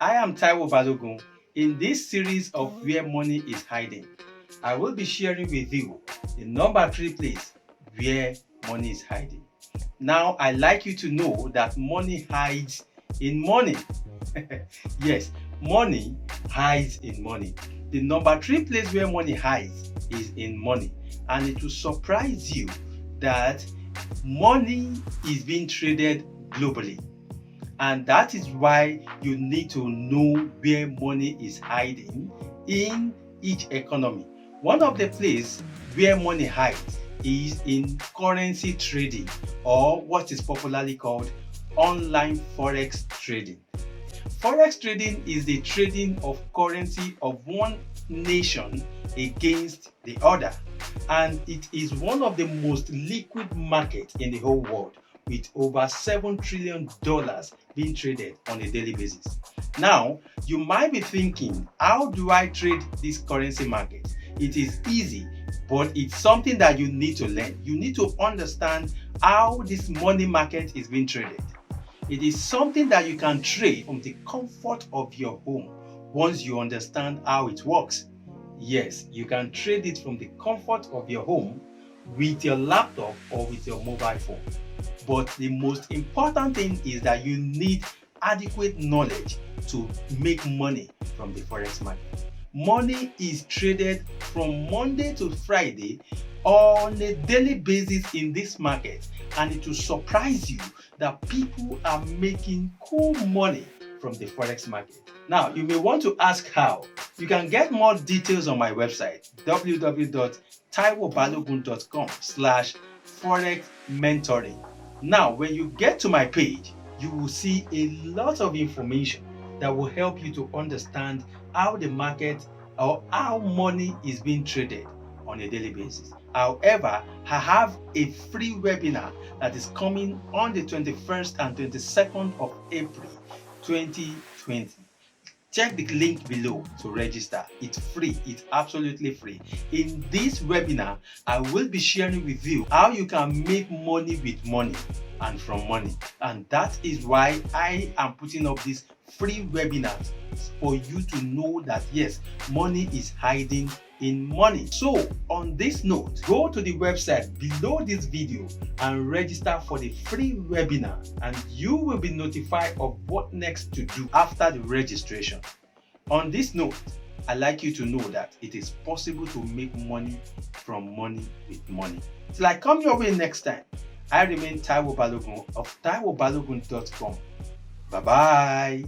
I am Taiwo Balogun. In this series of Where Money is Hiding, I will be sharing with you the number 3 place where money is hiding. Now, I like you to know that money hides in money. Yes, money hides in money. The number 3 place where money hides is in money. And it will surprise you that money is being traded globally. And that is why you need to know where money is hiding in each economy. One of the places where money hides is in currency trading, or what is popularly called online forex trading. Forex trading is the trading of currency of one nation against the other, and it is one of the most liquid markets in the whole world, with over $7 trillion being traded on a daily basis. Now, you might be thinking, how do I trade this currency market? It is easy, but it's something that you need to learn. You need to understand how this money market is being traded. It is something that you can trade from the comfort of your home once you understand how it works. Yes, you can trade it from the comfort of your home with your laptop or with your mobile phone. But the most important thing is that you need adequate knowledge to make money from the forex market. Money is traded from Monday to Friday on a daily basis in this market, and it will surprise you that people are making cool money from the forex market. Now, you may want to ask how. You can get more details on my website www.taiwobalogun.com/forex mentoring. Now, when you get to my page, you will see a lot of information that will help you to understand how the market or how money is being traded on a daily basis. However, I have a free webinar that is coming on the 21st and 22nd of April 2020. Check the link below to register. It's free. It's absolutely free. In this webinar, I will be sharing with you how you can make money with money and from money. And that is why I am putting up this free webinar for you to know that yes, money is hiding in money. So on this note, go to the website below this video and register for the free webinar, and you will be notified of what next to do after the registration. On this note, I'd like you to know that it is possible to make money from money with money. Till I come your way next time, I remain Taiwo Balogun of taiwobalogun.com. Bye-bye.